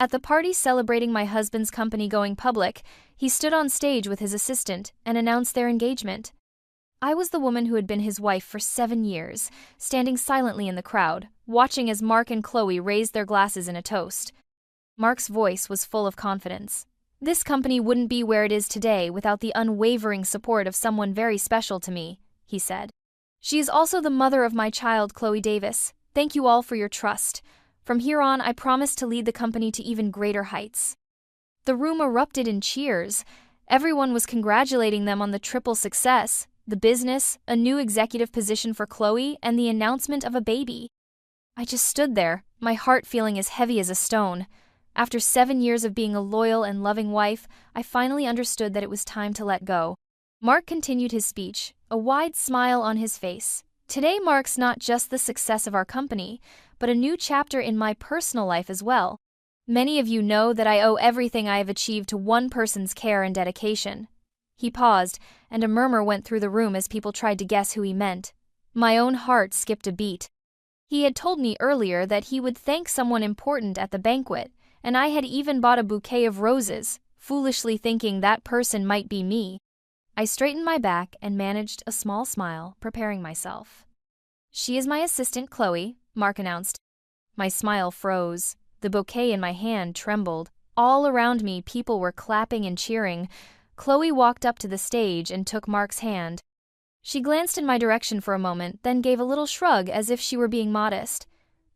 At the party celebrating my husband's company going public, he stood on stage with his assistant and announced their engagement. I was the woman who had been his wife for 7 years, standing silently in the crowd, watching as Mark and Chloe raised their glasses in a toast. Mark's voice was full of confidence. This company wouldn't be where it is today without the unwavering support of someone very special to me, he said. She is also the mother of my child, Chloe Davis. Thank you all for your trust. From here on, I promise to lead the company to even greater heights. The room erupted in cheers. Everyone was congratulating them on the triple success, the business, a new executive position for Chloe, and the announcement of a baby. I just stood there, my heart feeling as heavy as a stone. After 7 years of being a loyal and loving wife, I finally understood that it was time to let go. Mark continued his speech, a wide smile on his face. Today marks not just the success of our company, but a new chapter in my personal life as well. Many of you know that I owe everything I have achieved to one person's care and dedication. He paused, and a murmur went through the room as people tried to guess who he meant. My own heart skipped a beat. He had told me earlier that he would thank someone important at the banquet, and I had even bought a bouquet of roses, foolishly thinking that person might be me. I straightened my back and managed a small smile, preparing myself. She is my assistant, Chloe, Mark announced. My smile froze. The bouquet in my hand trembled. All around me, people were clapping and cheering. Chloe walked up to the stage and took Mark's hand. She glanced in my direction for a moment, then gave a little shrug as if she were being modest.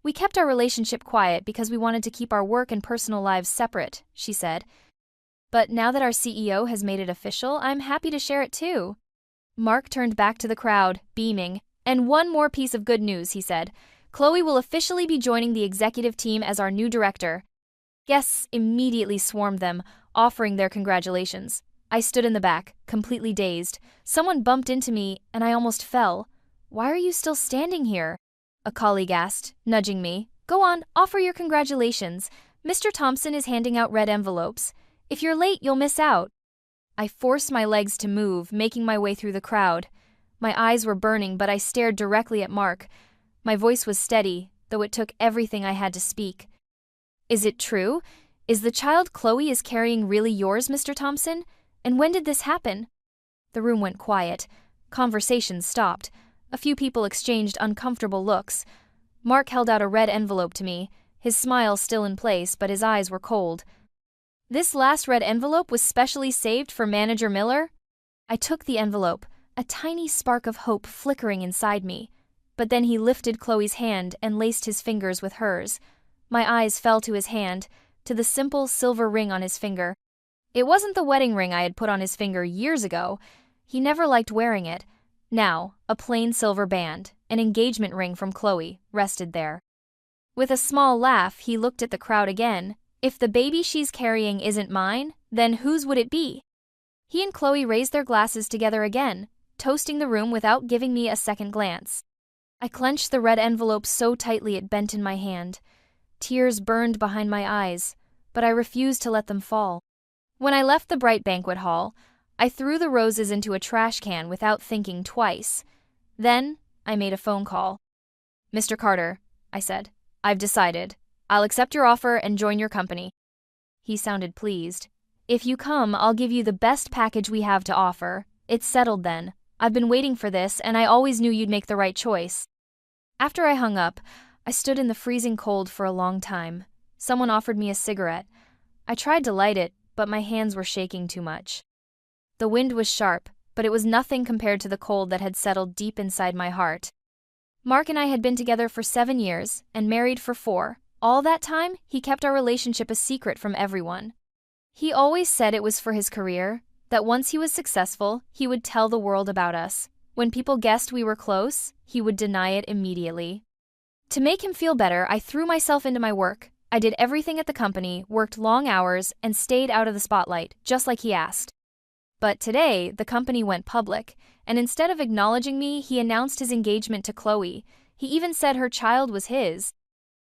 We kept our relationship quiet because we wanted to keep our work and personal lives separate, she said. But now that our CEO has made it official, I'm happy to share it too. Mark turned back to the crowd, beaming. And one more piece of good news, he said. Chloe will officially be joining the executive team as our new director. Guests immediately swarmed them, offering their congratulations. I stood in the back, completely dazed. Someone bumped into me, and I almost fell. Why are you still standing here? A colleague asked, nudging me. Go on, offer your congratulations. Mr. Thompson is handing out red envelopes. If you're late, you'll miss out. I forced my legs to move, making my way through the crowd. My eyes were burning, but I stared directly at Mark. My voice was steady, though it took everything I had to speak. Is it true? Is the child Chloe is carrying really yours, Mr. Thompson? And when did this happen? The room went quiet. Conversation stopped. A few people exchanged uncomfortable looks. Mark held out a red envelope to me, his smile still in place, but his eyes were cold. This last red envelope was specially saved for Manager Miller? I took the envelope, a tiny spark of hope flickering inside me. But then he lifted Chloe's hand and laced his fingers with hers. My eyes fell to his hand, to the simple silver ring on his finger. It wasn't the wedding ring I had put on his finger years ago. He never liked wearing it. Now, a plain silver band, an engagement ring from Chloe, rested there. With a small laugh, he looked at the crowd again. If the baby she's carrying isn't mine, then whose would it be? He and Chloe raised their glasses together again, toasting the room without giving me a second glance. I clenched the red envelope so tightly it bent in my hand. Tears burned behind my eyes, but I refused to let them fall. When I left the bright banquet hall, I threw the roses into a trash can without thinking twice. Then, I made a phone call. Mr. Carter, I said, I've decided. I'll accept your offer and join your company. He sounded pleased. If you come, I'll give you the best package we have to offer. It's settled then. I've been waiting for this, and I always knew you'd make the right choice. After I hung up, I stood in the freezing cold for a long time. Someone offered me a cigarette. I tried to light it, but my hands were shaking too much. The wind was sharp, but it was nothing compared to the cold that had settled deep inside my heart. Mark and I had been together for 7 years, and married for 4. All that time, he kept our relationship a secret from everyone. He always said it was for his career, that once he was successful, he would tell the world about us. When people guessed we were close, he would deny it immediately. To make him feel better, I threw myself into my work. I did everything at the company, worked long hours, and stayed out of the spotlight, just like he asked. But today, the company went public, and instead of acknowledging me, he announced his engagement to Chloe. He even said her child was his.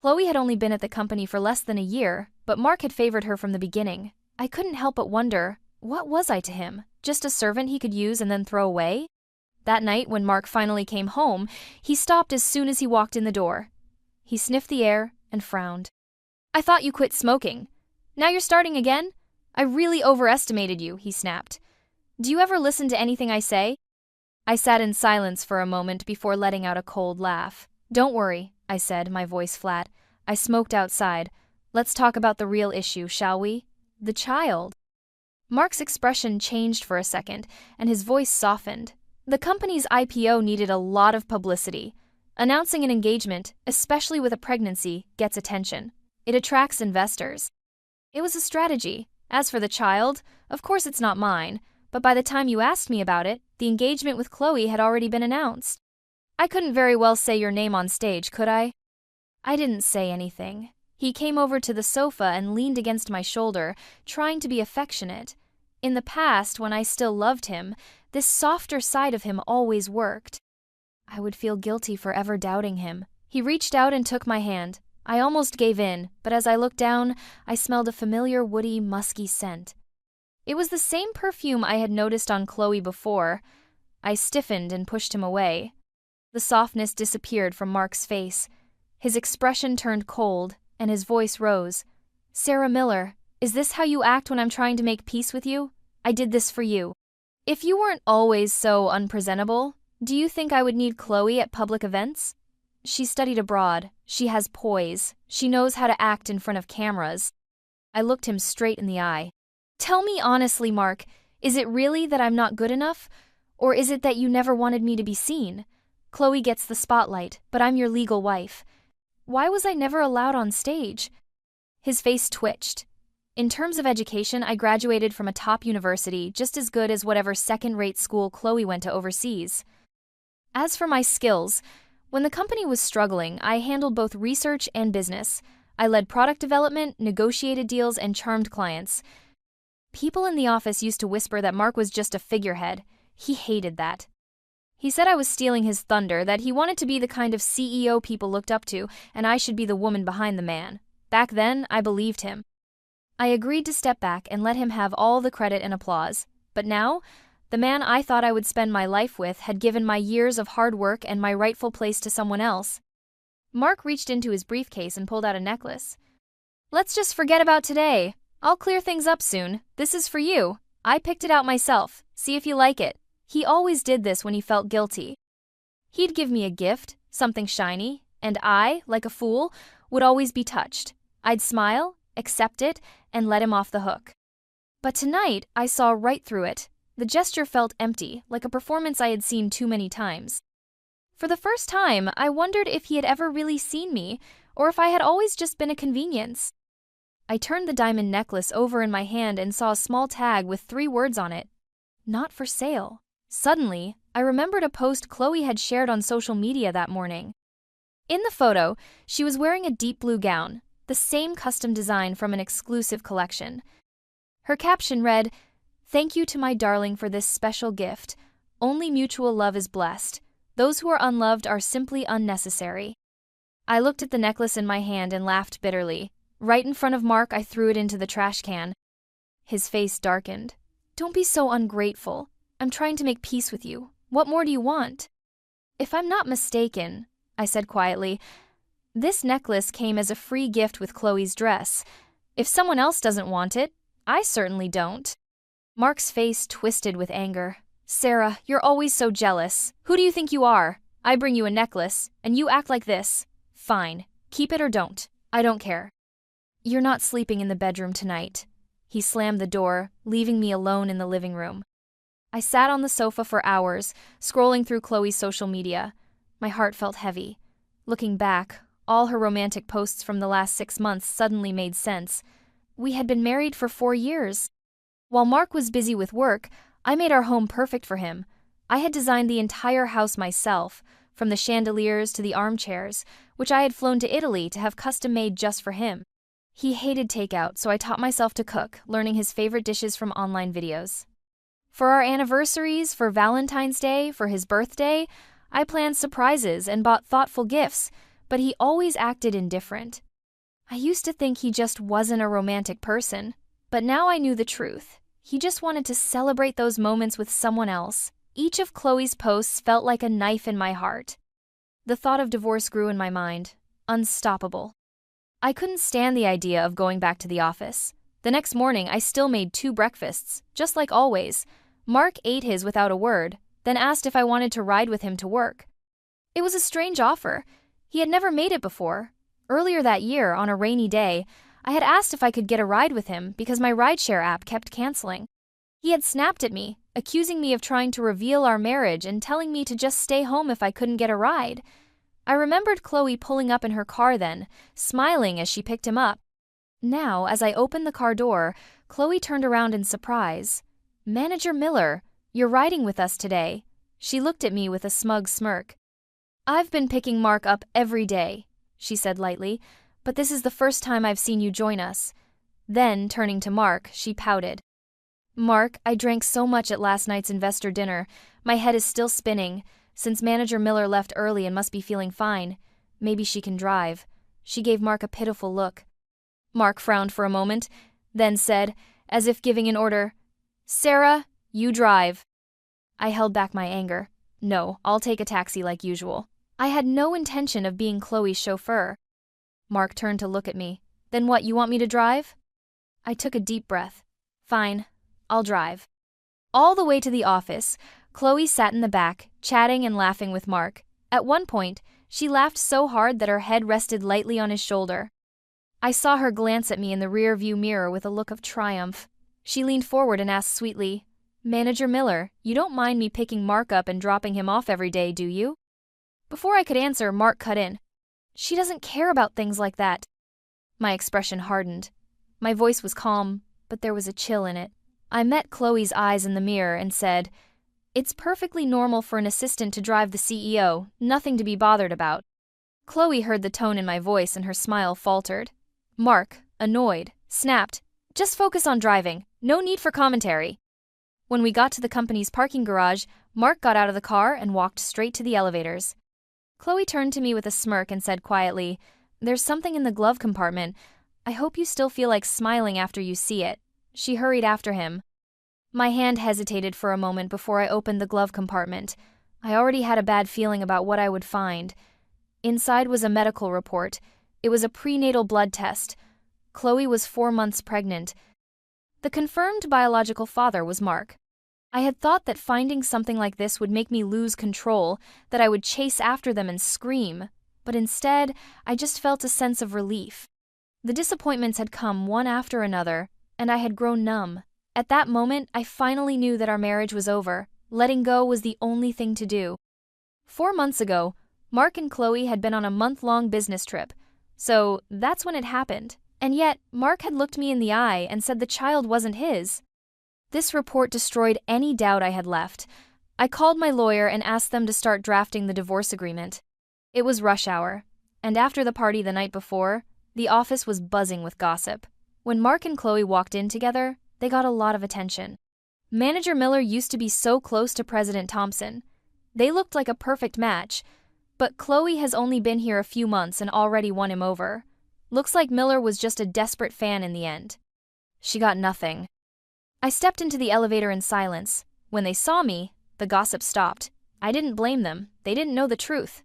Chloe had only been at the company for less than a year, but Mark had favored her from the beginning. I couldn't help but wonder, what was I to him? Just a servant he could use and then throw away? That night, when Mark finally came home, he stopped as soon as he walked in the door. He sniffed the air and frowned. I thought you quit smoking. Now you're starting again? I really overestimated you, he snapped. Do you ever listen to anything I say? I sat in silence for a moment before letting out a cold laugh. Don't worry, I said, my voice flat. I smoked outside. Let's talk about the real issue, shall we? The child. Mark's expression changed for a second, and his voice softened. The company's IPO needed a lot of publicity. Announcing an engagement, especially with a pregnancy, gets attention. It attracts investors. It was a strategy. As for the child, of course it's not mine, but by the time you asked me about it, the engagement with Chloe had already been announced. I couldn't very well say your name on stage, could I? I didn't say anything. He came over to the sofa and leaned against my shoulder, trying to be affectionate. In the past, when I still loved him, this softer side of him always worked. I would feel guilty for ever doubting him. He reached out and took my hand. I almost gave in, but as I looked down, I smelled a familiar woody, musky scent. It was the same perfume I had noticed on Chloe before. I stiffened and pushed him away. The softness disappeared from Mark's face. His expression turned cold, and his voice rose. Sarah Miller, is this how you act when I'm trying to make peace with you? I did this for you. If you weren't always so unpresentable, do you think I would need Chloe at public events? She studied abroad. She has poise. She knows how to act in front of cameras. I looked him straight in the eye. Tell me honestly, Mark, is it really that I'm not good enough? Or is it that you never wanted me to be seen? Chloe gets the spotlight, but I'm your legal wife. Why was I never allowed on stage? His face twitched. In terms of education, I graduated from a top university, just as good as whatever second-rate school Chloe went to overseas. As for my skills, when the company was struggling, I handled both research and business. I led product development, negotiated deals, and charmed clients. People in the office used to whisper that Mark was just a figurehead. He hated that. He said I was stealing his thunder, that he wanted to be the kind of CEO people looked up to, and I should be the woman behind the man. Back then, I believed him. I agreed to step back and let him have all the credit and applause. But now, the man I thought I would spend my life with had given my years of hard work and my rightful place to someone else. Mark reached into his briefcase and pulled out a necklace. Let's just forget about today. I'll clear things up soon. This is for you. I picked it out myself. See if you like it. He always did this when he felt guilty. He'd give me a gift, something shiny, and I, like a fool, would always be touched. I'd smile, accept it, and let him off the hook. But tonight, I saw right through it. The gesture felt empty, like a performance I had seen too many times. For the first time, I wondered if he had ever really seen me, or if I had always just been a convenience. I turned the diamond necklace over in my hand and saw a small tag with 3 words on it. Not for sale. Suddenly, I remembered a post Chloe had shared on social media that morning. In the photo, she was wearing a deep blue gown, the same custom design from an exclusive collection. Her caption read, "Thank you to my darling for this special gift. Only mutual love is blessed. Those who are unloved are simply unnecessary." I looked at the necklace in my hand and laughed bitterly. Right in front of Mark, I threw it into the trash can. His face darkened. Don't be so ungrateful. I'm trying to make peace with you. What more do you want? If I'm not mistaken, I said quietly, this necklace came as a free gift with Chloe's dress. If someone else doesn't want it, I certainly don't. Mark's face twisted with anger. Sarah, you're always so jealous. Who do you think you are? I bring you a necklace, and you act like this. Fine. Keep it or don't. I don't care. You're not sleeping in the bedroom tonight. He slammed the door, leaving me alone in the living room. I sat on the sofa for hours, scrolling through Chloe's social media. My heart felt heavy. Looking back, all her romantic posts from the last 6 months suddenly made sense. We had been married for 4 years. While Mark was busy with work, I made our home perfect for him. I had designed the entire house myself, from the chandeliers to the armchairs, which I had flown to Italy to have custom-made just for him. He hated takeout, so I taught myself to cook, learning his favorite dishes from online videos. For our anniversaries, for Valentine's Day, for his birthday, I planned surprises and bought thoughtful gifts, but he always acted indifferent. I used to think he just wasn't a romantic person, but now I knew the truth. He just wanted to celebrate those moments with someone else. Each of Chloe's posts felt like a knife in my heart. The thought of divorce grew in my mind, unstoppable. I couldn't stand the idea of going back to the office. The next morning, I still made 2 breakfasts, just like always. Mark ate his without a word, then asked if I wanted to ride with him to work. It was a strange offer. He had never made it before. Earlier that year, on a rainy day, I had asked if I could get a ride with him because my rideshare app kept canceling. He had snapped at me, accusing me of trying to reveal our marriage and telling me to just stay home if I couldn't get a ride. I remembered Chloe pulling up in her car then, smiling as she picked him up. Now, as I opened the car door, Chloe turned around in surprise. "Manager Miller, you're riding with us today." She looked at me with a smug smirk. "I've been picking Mark up every day," she said lightly, "but this is the first time I've seen you join us." Then, turning to Mark, she pouted. "Mark, I drank so much at last night's investor dinner. My head is still spinning. Since Manager Miller left early and must be feeling fine, maybe she can drive." She gave Mark a pitiful look. Mark frowned for a moment, then said, as if giving an order, "Sarah, you drive." I held back my anger. "No, I'll take a taxi like usual." I had no intention of being Chloe's chauffeur. Mark turned to look at me. "Then what, you want me to drive?" I took a deep breath. "Fine, I'll drive." All the way to the office, Chloe sat in the back, chatting and laughing with Mark. At one point, she laughed so hard that her head rested lightly on his shoulder. I saw her glance at me in the rear-view mirror with a look of triumph. She leaned forward and asked sweetly, "Manager Miller, you don't mind me picking Mark up and dropping him off every day, do you?" Before I could answer, Mark cut in. "She doesn't care about things like that." My expression hardened. My voice was calm, but there was a chill in it. I met Chloe's eyes in the mirror and said, "It's perfectly normal for an assistant to drive the CEO, nothing to be bothered about." Chloe heard the tone in my voice and her smile faltered. Mark, annoyed, snapped, "Just focus on driving. No need for commentary." When we got to the company's parking garage, Mark got out of the car and walked straight to the elevators. Chloe turned to me with a smirk and said quietly, "There's something in the glove compartment. I hope you still feel like smiling after you see it." She hurried after him. My hand hesitated for a moment before I opened the glove compartment. I already had a bad feeling about what I would find. Inside was a medical report. It was a prenatal blood test. Chloe was 4 months pregnant. The confirmed biological father was Mark. I had thought that finding something like this would make me lose control, that I would chase after them and scream, but instead, I just felt a sense of relief. The disappointments had come one after another, and I had grown numb. At that moment, I finally knew that our marriage was over. Letting go was the only thing to do. 4 months ago, Mark and Chloe had been on a month-long business trip, so that's when it happened. And yet, Mark had looked me in the eye and said the child wasn't his. This report destroyed any doubt I had left. I called my lawyer and asked them to start drafting the divorce agreement. It was rush hour, and after the party the night before, the office was buzzing with gossip. When Mark and Chloe walked in together, they got a lot of attention. Manager Miller used to be so close to President Thompson. They looked like a perfect match, but Chloe has only been here a few months and already won him over. Looks like Miller was just a desperate fan in the end. She got nothing. I stepped into the elevator in silence. When they saw me, the gossip stopped. I didn't blame them. They didn't know the truth.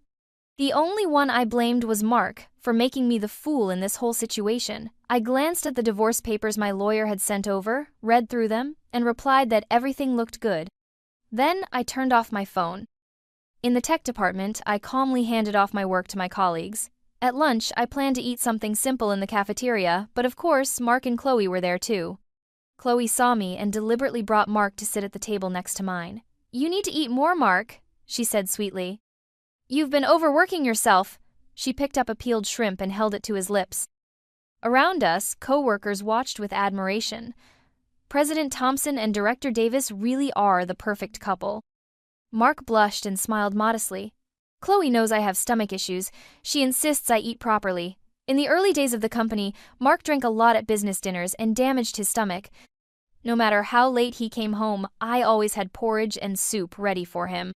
The only one I blamed was Mark for making me the fool in this whole situation. I glanced at the divorce papers my lawyer had sent over, read through them, and replied that everything looked good. Then I turned off my phone. In the tech department, I calmly handed off my work to my colleagues. At lunch, I planned to eat something simple in the cafeteria, but of course, Mark and Chloe were there too. Chloe saw me and deliberately brought Mark to sit at the table next to mine. "You need to eat more, Mark," she said sweetly. "You've been overworking yourself." She picked up a peeled shrimp and held it to his lips. Around us, co-workers watched with admiration. President Thompson and Director Davis really are the perfect couple. Mark blushed and smiled modestly. "Chloe knows I have stomach issues. She insists I eat properly. In the early days of the company, Mark drank a lot at business dinners and damaged his stomach. No matter how late he came home, I always had porridge and soup ready for him.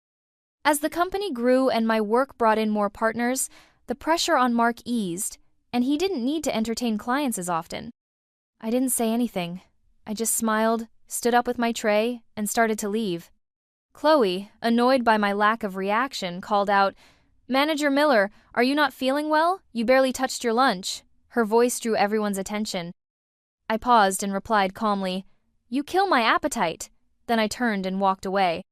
As the company grew and my work brought in more partners, the pressure on Mark eased, and he didn't need to entertain clients as often." I didn't say anything. I just smiled, stood up with my tray, and started to leave. Chloe, annoyed by my lack of reaction, called out, "Manager Miller, are you not feeling well? You barely touched your lunch." Her voice drew everyone's attention. I paused and replied calmly, "You kill my appetite." Then I turned and walked away.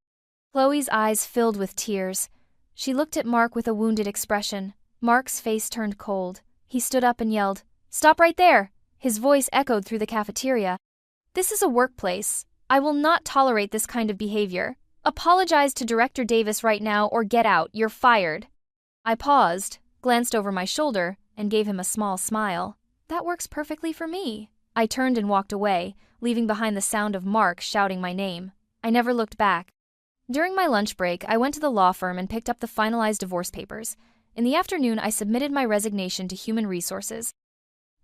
Chloe's eyes filled with tears. She looked at Mark with a wounded expression. Mark's face turned cold. He stood up and yelled, "Stop right there!" His voice echoed through the cafeteria. "This is a workplace. I will not tolerate this kind of behavior. Apologize to Director Davis right now or get out. You're fired." I paused, glanced over my shoulder, and gave him a small smile. That works perfectly for me. I turned and walked away, leaving behind the sound of Mark shouting my name. I never looked back. During my lunch break, I went to the law firm and picked up the finalized divorce papers. In the afternoon, I submitted my resignation to Human Resources.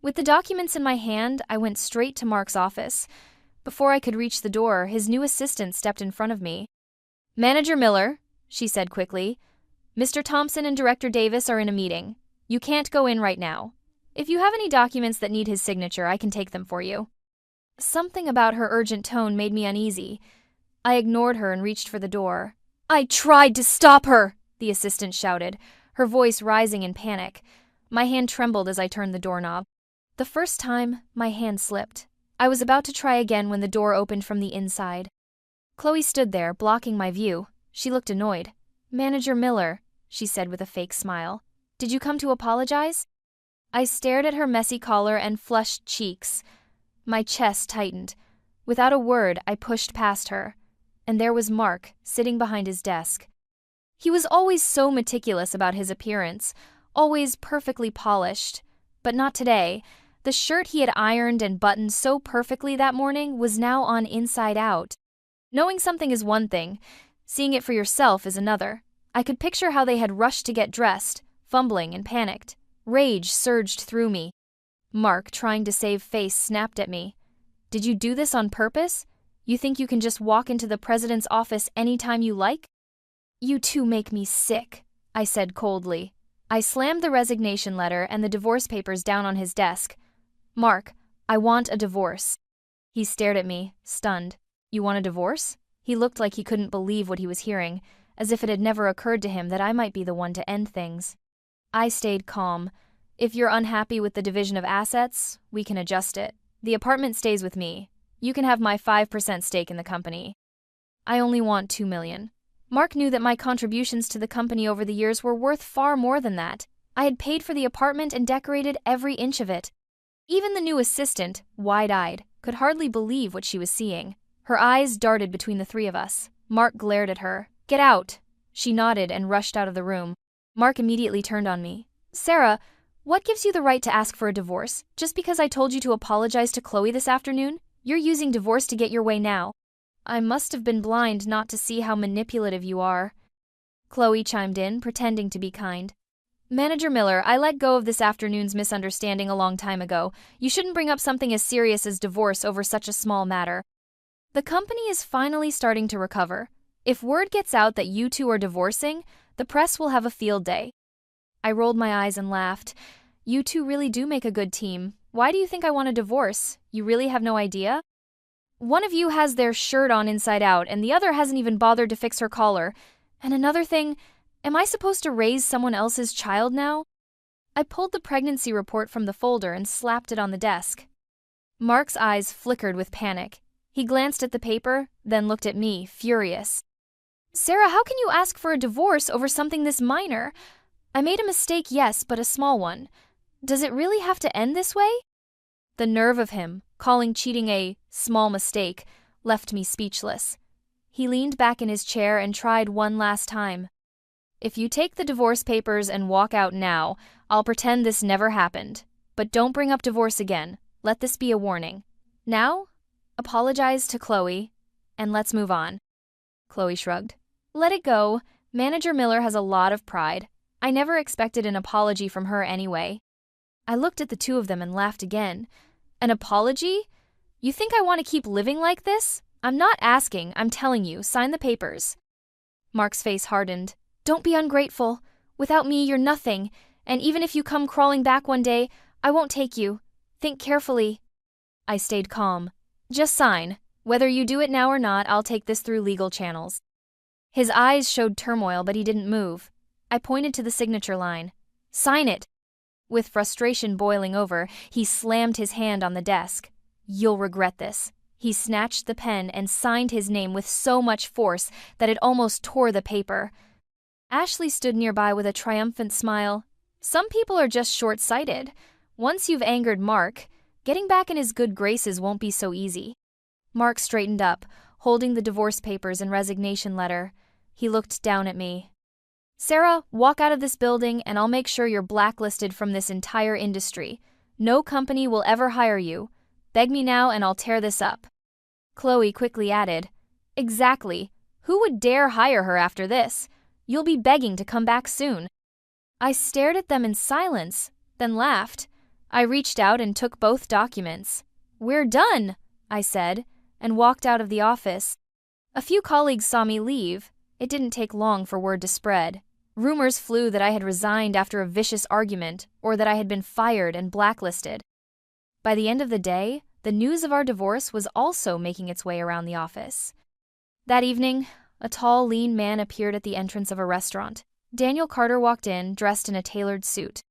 With the documents in my hand, I went straight to Mark's office. Before I could reach the door, his new assistant stepped in front of me. "Manager Miller," she said quickly, "Mr. Thompson and Director Davis are in a meeting. You can't go in right now. If you have any documents that need his signature, I can take them for you." Something about her urgent tone made me uneasy. I ignored her and reached for the door. "I tried to stop her!" the assistant shouted, her voice rising in panic. My hand trembled as I turned the doorknob. The first time, my hand slipped. I was about to try again when the door opened from the inside. Chloe stood there, blocking my view. She looked annoyed. "Manager Miller," she said with a fake smile. "Did you come to apologize?" I stared at her messy collar and flushed cheeks. My chest tightened. Without a word, I pushed past her. And there was Mark, sitting behind his desk. He was always so meticulous about his appearance, always perfectly polished. But not today. The shirt he had ironed and buttoned so perfectly that morning was now on inside out. Knowing something is one thing, seeing it for yourself is another. I could picture how they had rushed to get dressed, fumbling and panicked. Rage surged through me. Mark, trying to save face, snapped at me. "Did you do this on purpose? You think you can just walk into the president's office anytime you like?" "You two make me sick," I said coldly. I slammed the resignation letter and the divorce papers down on his desk. "Mark, I want a divorce." He stared at me, stunned. "You want a divorce?" He looked like he couldn't believe what he was hearing, as if it had never occurred to him that I might be the one to end things. I stayed calm. "If you're unhappy with the division of assets, we can adjust it. The apartment stays with me. You can have my 5% stake in the company. I only want $2 million. Mark knew that my contributions to the company over the years were worth far more than that. I had paid for the apartment and decorated every inch of it. Even the new assistant, wide-eyed, could hardly believe what she was seeing. Her eyes darted between the three of us. Mark glared at her. "Get out!" She nodded and rushed out of the room. Mark immediately turned on me. "Sarah, what gives you the right to ask for a divorce? Just because I told you to apologize to Chloe this afternoon? You're using divorce to get your way now." "I must have been blind not to see how manipulative you are." Chloe chimed in, pretending to be kind. "Manager Miller, I let go of this afternoon's misunderstanding a long time ago. You shouldn't bring up something as serious as divorce over such a small matter. The company is finally starting to recover. If word gets out that you two are divorcing, the press will have a field day." I rolled my eyes and laughed. "You two really do make a good team. Why do you think I want a divorce? You really have no idea? One of you has their shirt on inside out, and the other hasn't even bothered to fix her collar. And another thing, am I supposed to raise someone else's child now?" I pulled the pregnancy report from the folder and slapped it on the desk. Mark's eyes flickered with panic. He glanced at the paper, then looked at me, furious. "Sarah, how can you ask for a divorce over something this minor? I made a mistake, yes, but a small one. Does it really have to end this way?" The nerve of him, calling cheating a small mistake, left me speechless. He leaned back in his chair and tried one last time. "If you take the divorce papers and walk out now, I'll pretend this never happened. But don't bring up divorce again. Let this be a warning. Now, apologize to Chloe, and let's move on." Chloe shrugged. "Let it go. Manager Miller has a lot of pride. I never expected an apology from her anyway." I looked at the two of them and laughed again. "An apology? You think I want to keep living like this? I'm not asking, I'm telling you. Sign the papers." Mark's face hardened. "Don't be ungrateful. Without me, you're nothing. And even if you come crawling back one day, I won't take you. Think carefully." I stayed calm. "Just sign. Whether you do it now or not, I'll take this through legal channels." His eyes showed turmoil, but he didn't move. I pointed to the signature line. "Sign it." With frustration boiling over, he slammed his hand on the desk. You'll regret this." He snatched the pen and signed his name with so much force that it almost tore the paper. Ashley stood nearby with a triumphant smile. Some people are just short-sighted. Once you've angered Mark, getting back in his good graces won't be so easy. Mark straightened up, holding the divorce papers and resignation letter. He looked down at me. "Sarah, walk out of this building and I'll make sure you're blacklisted from this entire industry. No company will ever hire you. Beg me now and I'll tear this up." Chloe quickly added, "Exactly. Who would dare hire her after this? You'll be begging to come back soon." I stared at them in silence, then laughed. I reached out and took both documents. "We're done," I said, and walked out of the office. A few colleagues saw me leave. It didn't take long for word to spread. Rumors flew that I had resigned after a vicious argument or that I had been fired and blacklisted. By the end of the day, the news of our divorce was also making its way around the office. That evening, a tall, lean man appeared at the entrance of a restaurant. Daniel Carter walked in, dressed in a tailored suit.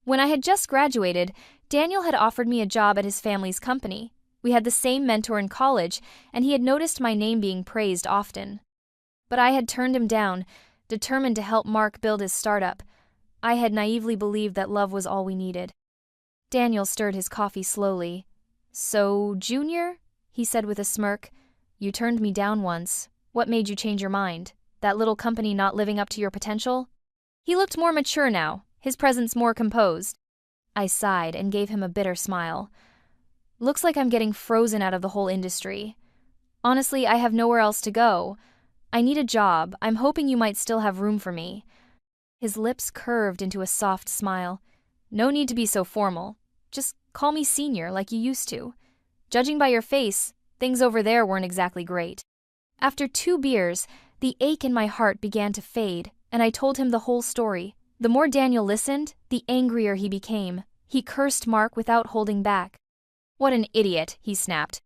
When I had just graduated, Daniel had offered me a job at his family's company. We had the same mentor in college, and he had noticed my name being praised often. But I had turned him down, determined to help Mark build his startup. I had naively believed that love was all we needed. Daniel stirred his coffee slowly. "So, Junior," he said with a smirk, "you turned me down once. What made you change your mind? That little company not living up to your potential?" He looked more mature now, his presence more composed. I sighed and gave him a bitter smile. "Looks like I'm getting frozen out of the whole industry. Honestly, I have nowhere else to go. I need a job. I'm hoping you might still have room for me." His lips curved into a soft smile. "No need to be so formal. Just call me senior like you used to. Judging by your face, things over there weren't exactly great." After 2 beers, the ache in my heart began to fade, and I told him the whole story. The more Daniel listened, the angrier he became. He cursed Mark without holding back. "What an idiot," he snapped.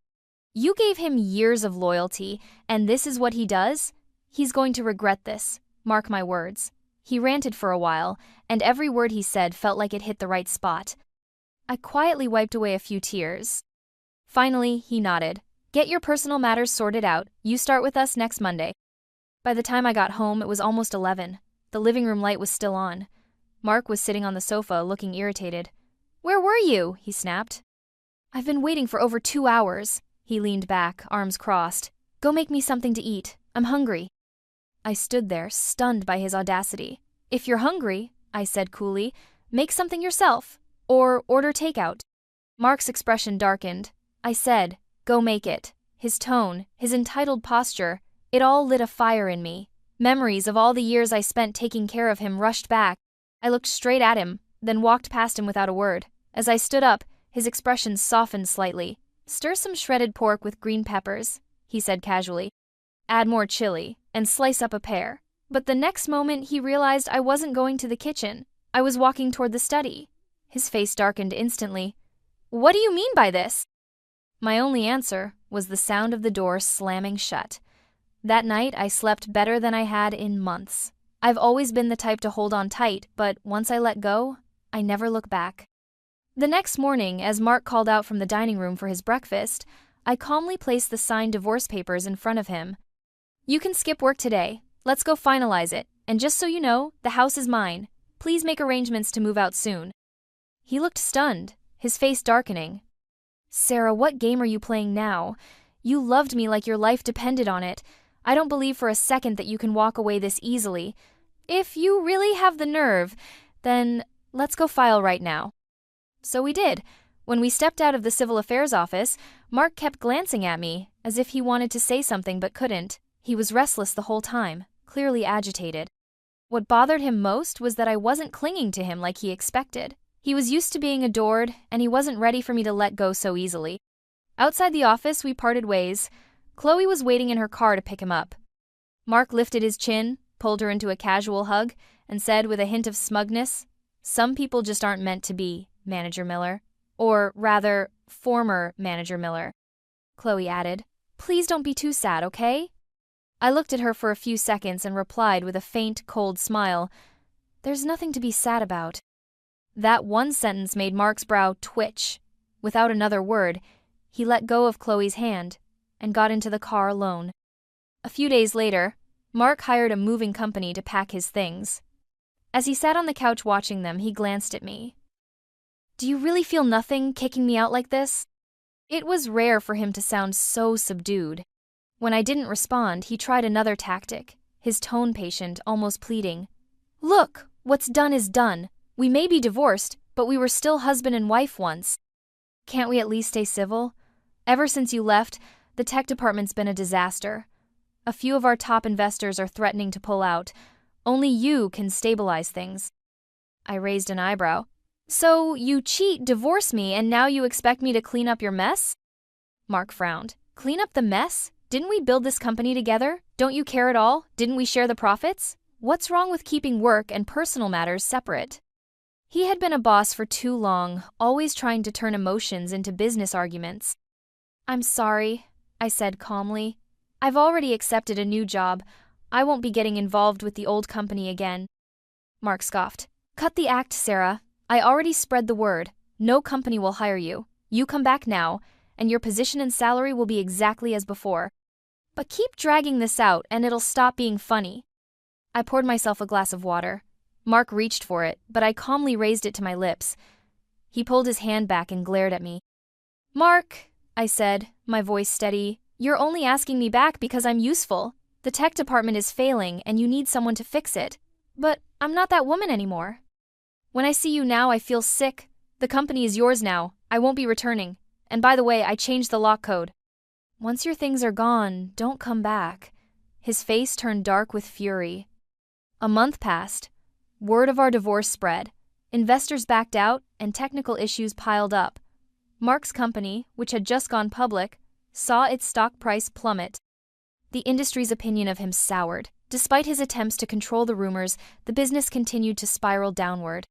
"You gave him years of loyalty, and this is what he does? He's going to regret this. Mark my words." He ranted for a while, and every word he said felt like it hit the right spot. I quietly wiped away a few tears. Finally, he nodded. "Get your personal matters sorted out. You start with us next Monday." By the time I got home, it was almost 11. The living room light was still on. Mark was sitting on the sofa, looking irritated. "Where were you?" he snapped. "I've been waiting for over 2 hours." He leaned back, arms crossed. "Go make me something to eat. I'm hungry." I stood there, stunned by his audacity. "If you're hungry," I said coolly, "make something yourself. Or order takeout." Mark's expression darkened. I said, "Go make it." His tone, his entitled posture, it all lit a fire in me. Memories of all the years I spent taking care of him rushed back. I looked straight at him, then walked past him without a word. As I stood up, his expression softened slightly. "Stir some shredded pork with green peppers," he said casually. "Add more chili, and slice up a pear." But the next moment he realized I wasn't going to the kitchen. I was walking toward the study. His face darkened instantly. "What do you mean by this?" My only answer was the sound of the door slamming shut. That night I slept better than I had in months. I've always been the type to hold on tight, but once I let go, I never look back. The next morning, as Mark called out from the dining room for his breakfast, I calmly placed the signed divorce papers in front of him. "You can skip work today. Let's go finalize it. And just so you know, the house is mine. Please make arrangements to move out soon." He looked stunned, his face darkening. "Sarah, what game are you playing now? You loved me like your life depended on it. I don't believe for a second that you can walk away this easily. If you really have the nerve, then let's go file right now." So we did. When we stepped out of the civil affairs office, Mark kept glancing at me, as if he wanted to say something but couldn't. He was restless the whole time, clearly agitated. What bothered him most was that I wasn't clinging to him like he expected. He was used to being adored, and he wasn't ready for me to let go so easily. Outside the office, we parted ways. Chloe was waiting in her car to pick him up. Mark lifted his chin, pulled her into a casual hug, and said with a hint of smugness, "Some people just aren't meant to be, Manager Miller. Or, rather, former Manager Miller." Chloe added, "Please don't be too sad, okay?" I looked at her for a few seconds and replied with a faint, cold smile, "There's nothing to be sad about." That one sentence made Mark's brow twitch. Without another word, He let go of Chloe's hand and got into the car alone. A few days later, Mark hired a moving company to pack his things. As he sat on the couch watching them, he glanced at me. "Do you really feel nothing kicking me out like this?" It was rare for him to sound so subdued. When I didn't respond, he tried another tactic, his tone patient, almost pleading. "Look, what's done is done. We may be divorced, but we were still husband and wife once. Can't we at least stay civil? Ever since you left, the tech department's been a disaster. A few of our top investors are threatening to pull out. Only you can stabilize things." I raised an eyebrow. "So you cheat, divorce me, and now you expect me to clean up your mess?" Mark frowned. "Clean up the mess? Didn't we build this company together? Don't you care at all? Didn't we share the profits? What's wrong with keeping work and personal matters separate?" He had been a boss for too long, always trying to turn emotions into business arguments. "I'm sorry," I said calmly. "I've already accepted a new job. I won't be getting involved with the old company again." Mark scoffed. "Cut the act, Sarah. I already spread the word. No company will hire you. You come back now, and your position and salary will be exactly as before. But keep dragging this out, and it'll stop being funny." I poured myself a glass of water. Mark reached for it, but I calmly raised it to my lips. He pulled his hand back and glared at me. "Mark," I said, my voice steady, "you're only asking me back because I'm useful. The tech department is failing, and you need someone to fix it. But I'm not that woman anymore. When I see you now, I feel sick. The company is yours now. I won't be returning. And by the way, I changed the lock code. Once your things are gone, don't come back." His face turned dark with fury. A month passed. Word of our divorce spread. Investors backed out, and technical issues piled up. Mark's company, which had just gone public, saw its stock price plummet. The industry's opinion of him soured. Despite his attempts to control the rumors, the business continued to spiral downward.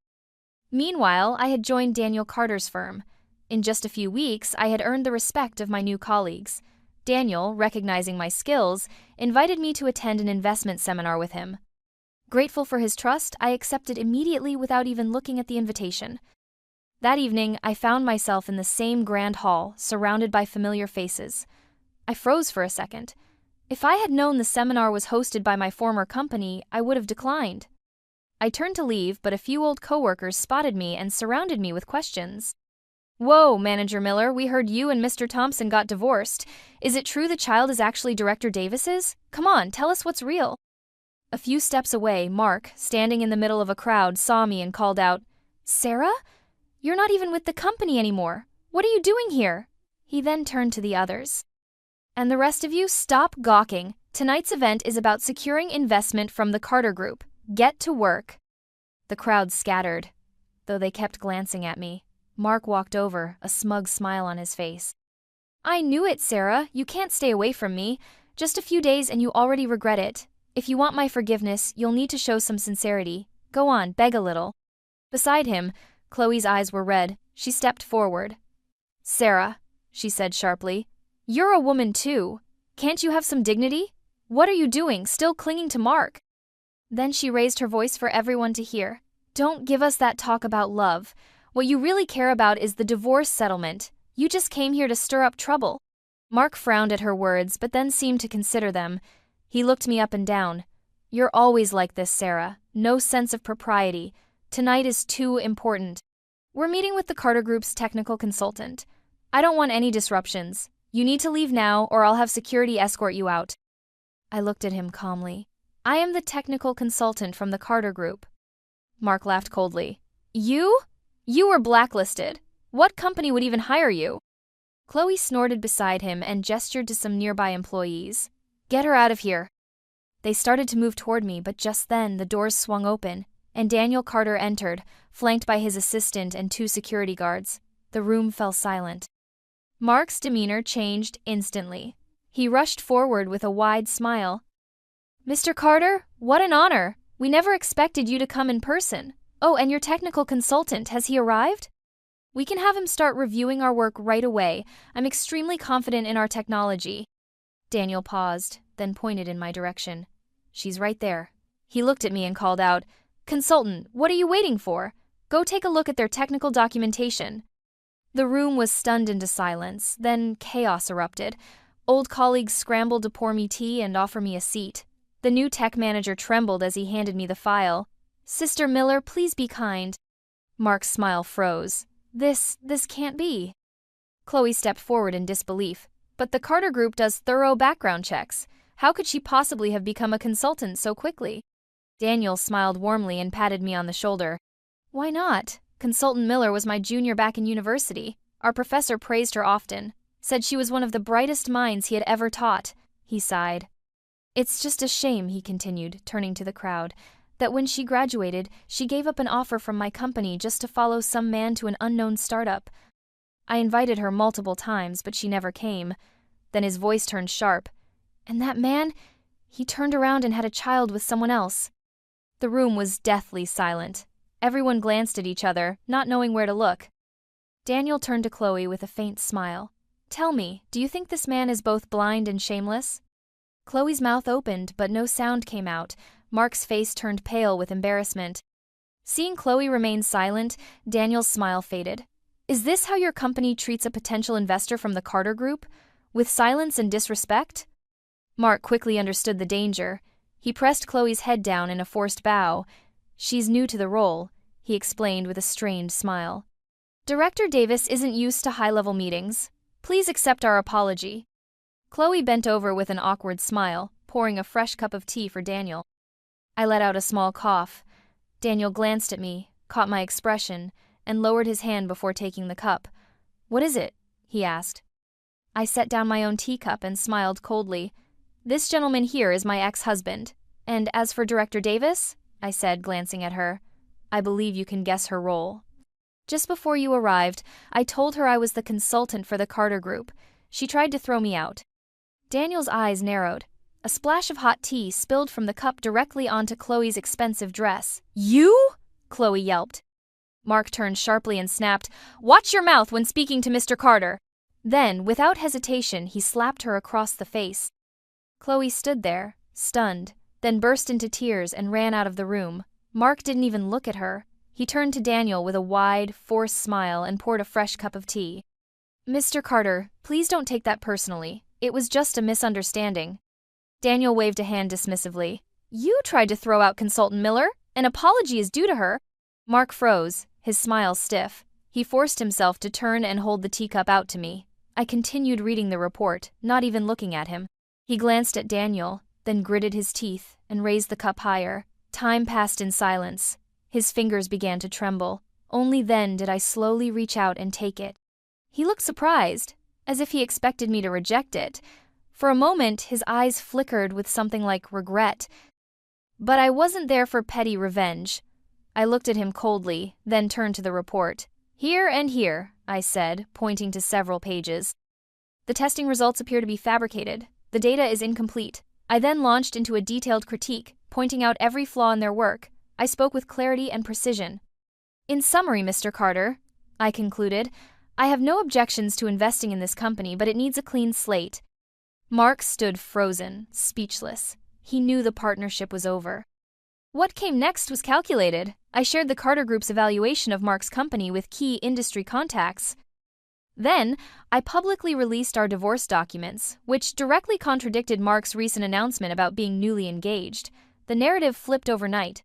Meanwhile, I had joined Daniel Carter's firm. In just a few weeks, I had earned the respect of my new colleagues. Daniel, recognizing my skills, invited me to attend an investment seminar with him. Grateful for his trust, I accepted immediately without even looking at the invitation. That evening, I found myself in the same grand hall, surrounded by familiar faces. I froze for a second. If I had known the seminar was hosted by my former company, I would have declined. I turned to leave, but a few old coworkers spotted me and surrounded me with questions. "Whoa, Manager Miller, we heard you and Mr. Thompson got divorced. Is it true the child is actually Director Davis's? Come on, tell us what's real." A few steps away, Mark, standing in the middle of a crowd, saw me and called out, "Sarah? You're not even with the company anymore. What are you doing here?" He then turned to the others. "And the rest of you, stop gawking. Tonight's event is about securing investment from the Carter Group. Get to work." The crowd scattered, though they kept glancing at me. Mark walked over, a smug smile on his face. "I knew it, Sarah. You can't stay away from me. Just a few days and you already regret it. If you want my forgiveness, you'll need to show some sincerity. Go on, beg a little." Beside him, Chloe's eyes were red. She stepped forward. "Sarah," she said sharply, "you're a woman too. Can't you have some dignity? What are you doing, still clinging to Mark?" Then she raised her voice for everyone to hear. "Don't give us that talk about love. What you really care about is the divorce settlement. You just came here to stir up trouble." Mark frowned at her words, but then seemed to consider them. He looked me up and down. "You're always like this, Sarah. No sense of propriety. Tonight is too important. We're meeting with the Carter Group's technical consultant. I don't want any disruptions. You need to leave now, or I'll have security escort you out." I looked at him calmly. "I am the technical consultant from the Carter Group." Mark laughed coldly. "You? You were blacklisted. What company would even hire you?" Chloe snorted beside him and gestured to some nearby employees. "Get her out of here." They started to move toward me, but just then the doors swung open, and Daniel Carter entered, flanked by his assistant and 2 security guards. The room fell silent. Mark's demeanor changed instantly. He rushed forward with a wide smile. "Mr. Carter, what an honor! We never expected you to come in person. Oh, and your technical consultant, has he arrived? We can have him start reviewing our work right away. I'm extremely confident in our technology." Daniel paused, then pointed in my direction. "She's right there." He looked at me and called out, "Consultant, what are you waiting for? Go take a look at their technical documentation." The room was stunned into silence, then chaos erupted. Old colleagues scrambled to pour me tea and offer me a seat. The new tech manager trembled as he handed me the file. "Sister Miller, please be kind." Mark's smile froze. This can't be." Chloe stepped forward in disbelief. "But the Carter Group does thorough background checks. How could she possibly have become a consultant so quickly?" Daniel smiled warmly and patted me on the shoulder. "Why not? Consultant Miller was my junior back in university. Our professor praised her often, said she was one of the brightest minds he had ever taught." He sighed. "It's just a shame," he continued, turning to the crowd, "that when she graduated, she gave up an offer from my company just to follow some man to an unknown startup. I invited her multiple times, but she never came." Then his voice turned sharp. "And that man, he turned around and had a child with someone else." The room was deathly silent. Everyone glanced at each other, not knowing where to look. Daniel turned to Chloe with a faint smile. "Tell me, do you think this man is both blind and shameless?" Chloe's mouth opened, but no sound came out. Mark's face turned pale with embarrassment. Seeing Chloe remain silent, Daniel's smile faded. "Is this how your company treats a potential investor from the Carter Group? With silence and disrespect?" Mark quickly understood the danger. He pressed Chloe's head down in a forced bow. "She's new to the role," he explained with a strained smile. "Director Davis isn't used to high-level meetings. Please accept our apology." Chloe bent over with an awkward smile, pouring a fresh cup of tea for Daniel. I let out a small cough. Daniel glanced at me, caught my expression, and lowered his hand before taking the cup. "What is it?" he asked. I set down my own teacup and smiled coldly. "This gentleman here is my ex-husband. And as for Director Davis," I said, glancing at her, "I believe you can guess her role. Just before you arrived, I told her I was the consultant for the Carter Group. She tried to throw me out." Daniel's eyes narrowed. A splash of hot tea spilled from the cup directly onto Chloe's expensive dress. "You?" Chloe yelped. Mark turned sharply and snapped, "Watch your mouth when speaking to Mr. Carter." Then, without hesitation, he slapped her across the face. Chloe stood there, stunned, then burst into tears and ran out of the room. Mark didn't even look at her. He turned to Daniel with a wide, forced smile and poured a fresh cup of tea. "Mr. Carter, please don't take that personally. It was just a misunderstanding." Daniel waved a hand dismissively. "You tried to throw out Consultant Miller. An apology is due to her." Mark froze, his smile stiff. He forced himself to turn and hold the teacup out to me. I continued reading the report, not even looking at him. He glanced at Daniel, then gritted his teeth and raised the cup higher. Time passed in silence. His fingers began to tremble. Only then did I slowly reach out and take it. He looked surprised, as if he expected me to reject it. For a moment, his eyes flickered with something like regret. But I wasn't there for petty revenge. I looked at him coldly, then turned to the report. "Here and here," I said, pointing to several pages. "The testing results appear to be fabricated. The data is incomplete." I then launched into a detailed critique, pointing out every flaw in their work. I spoke with clarity and precision. "In summary, Mr. Carter," I concluded, "I have no objections to investing in this company, but it needs a clean slate." Mark stood frozen, speechless. He knew the partnership was over. What came next was calculated. I shared the Carter Group's evaluation of Mark's company with key industry contacts. Then, I publicly released our divorce documents, which directly contradicted Mark's recent announcement about being newly engaged. The narrative flipped overnight.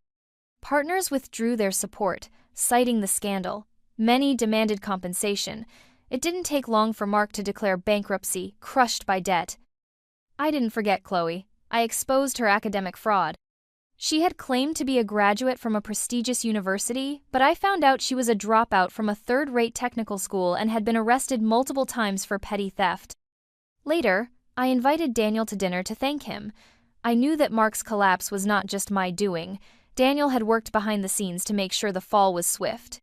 Partners withdrew their support, citing the scandal. Many demanded compensation. It didn't take long for Mark to declare bankruptcy, crushed by debt. I didn't forget Chloe. I exposed her academic fraud. She had claimed to be a graduate from a prestigious university, but I found out she was a dropout from a third-rate technical school and had been arrested multiple times for petty theft. Later, I invited Daniel to dinner to thank him. I knew that Mark's collapse was not just my doing. Daniel had worked behind the scenes to make sure the fall was swift.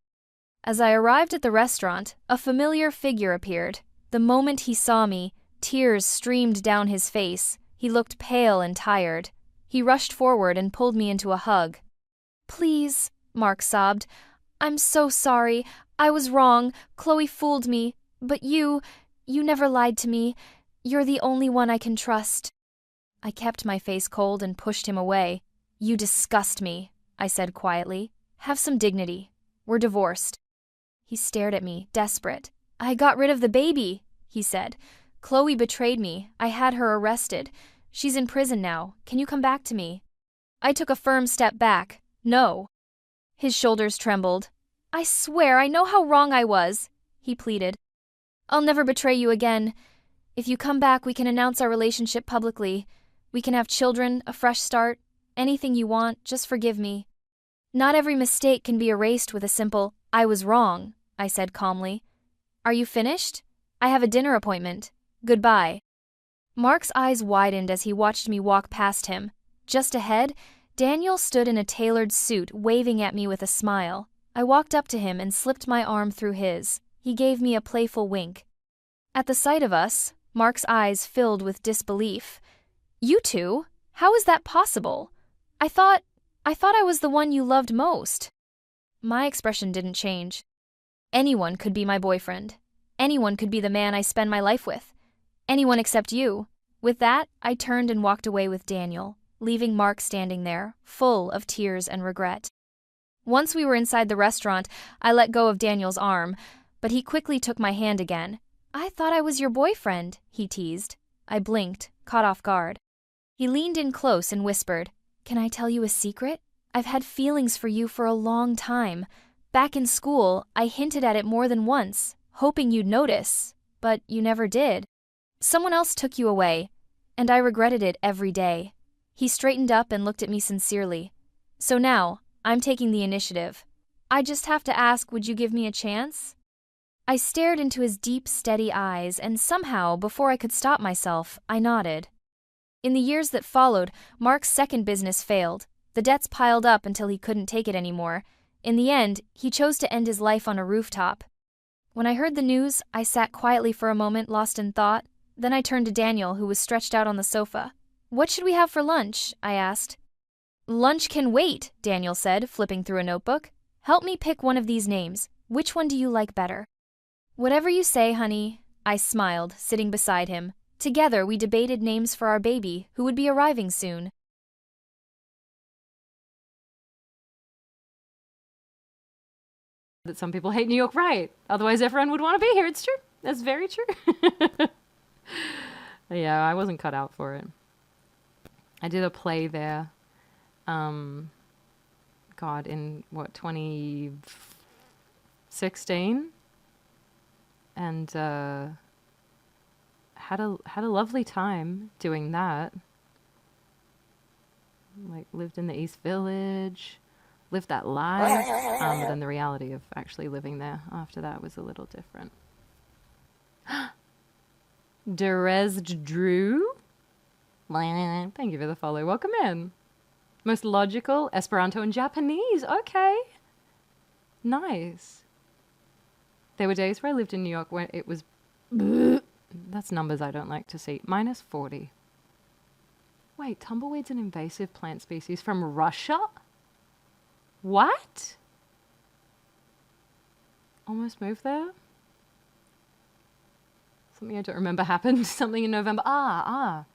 As I arrived at the restaurant, a familiar figure appeared. The moment he saw me, tears streamed down his face. He looked pale and tired. He rushed forward and pulled me into a hug. "Please," Mark sobbed. "I'm so sorry. I was wrong. Chloe fooled me. But you never lied to me. You're the only one I can trust." I kept my face cold and pushed him away. "You disgust me," I said quietly. "Have some dignity. We're divorced." He stared at me, desperate. I got rid of the baby, he said. Chloe betrayed me. I had her arrested. She's in prison now. Can you come back to me? I took a firm step back. No. His shoulders trembled. I swear I know how wrong I was, he pleaded. I'll never betray you again. If you come back, we can announce our relationship publicly. We can have children, a fresh start, anything you want, just forgive me. Not every mistake can be erased with a simple, I was wrong, I said calmly. Are you finished? I have a dinner appointment. Goodbye. Mark's eyes widened as he watched me walk past him. Just ahead, Daniel stood in a tailored suit, waving at me with a smile. I walked up to him and slipped my arm through his. He gave me a playful wink. At the sight of us, Mark's eyes filled with disbelief. You two? How is that possible? I thought I was the one you loved most. My expression didn't change. Anyone could be my boyfriend. Anyone could be the man I spend my life with. Anyone except you. With that, I turned and walked away with Daniel, leaving Mark standing there, full of tears and regret. Once we were inside the restaurant, I let go of Daniel's arm, but he quickly took my hand again. I thought I was your boyfriend, he teased. I blinked, caught off guard. He leaned in close and whispered, Can I tell you a secret? I've had feelings for you for a long time. Back in school, I hinted at it more than once, hoping you'd notice, but you never did. Someone else took you away, and I regretted it every day. He straightened up and looked at me sincerely. So now, I'm taking the initiative. I just have to ask, would you give me a chance? I stared into his deep, steady eyes, and somehow, before I could stop myself, I nodded. In the years that followed, Mark's second business failed. The debts piled up until he couldn't take it anymore. In the end, he chose to end his life on a rooftop. When I heard the news, I sat quietly for a moment, lost in thought. Then I turned to Daniel, who was stretched out on the sofa. What should we have for lunch? I asked. Lunch can wait, Daniel said, flipping through a notebook. Help me pick one of these names. Which one do you like better? Whatever you say, honey, I smiled, sitting beside him. Together, we debated names for our baby, who would be arriving soon. That some people hate New York, right? Otherwise, everyone would want to be here. It's true. That's very true. Yeah, I wasn't cut out for it. I did a play there. God, in what, 2016, and had a lovely time doing that. Like, lived in the East Village, lived that life. But then the reality of actually living there after that was a little different. Derezd Drew, thank you for the follow. Welcome in. Most logical, Esperanto and Japanese. Okay. Nice. There were days where I lived in New York where it was... That's numbers I don't like to see. -40. Wait, tumbleweed's an invasive plant species from Russia? What? Almost moved there? Something I don't remember happened. Something in November. I'm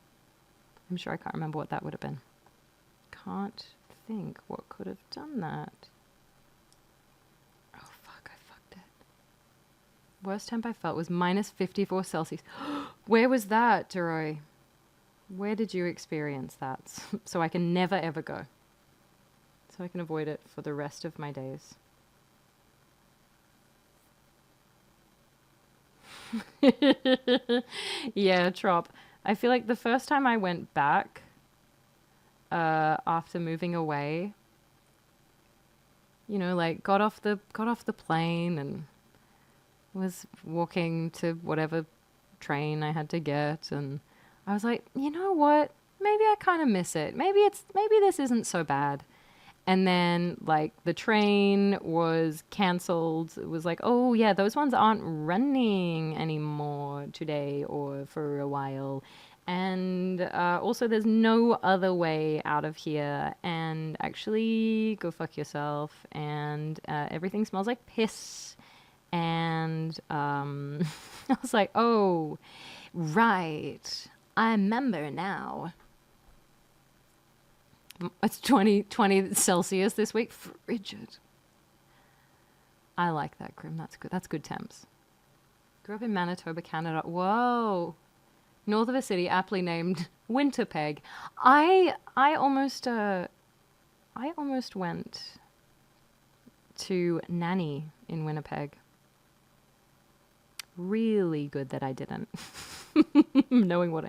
sure I can't remember what that would have been. Can't think what could have done that. Oh, fuck, I fucked it. Worst temp I felt was -54 Celsius. Where was that, Deroy? Where did you experience that? So I can never ever go. So I can avoid it for the rest of my days. Yeah, Trop. I feel like the first time I went back after moving away, you know, like got off the plane and was walking to whatever train I had to get, and I was like, you know what? Maybe I kind of miss it. Maybe this isn't so bad. And then, like, the train was cancelled. It was like, oh, yeah, those ones aren't running anymore today or for a while. And also, there's no other way out of here. And actually, go fuck yourself. And everything smells like piss. And I was like, oh, right. I remember now. It's 20 Celsius this week. Frigid. I like that, Grim. That's good. That's good temps. Grew up in Manitoba, Canada. Whoa. North of a city aptly named Winterpeg. I almost went to Nanny in Winnipeg. Really good that I didn't. Knowing what I know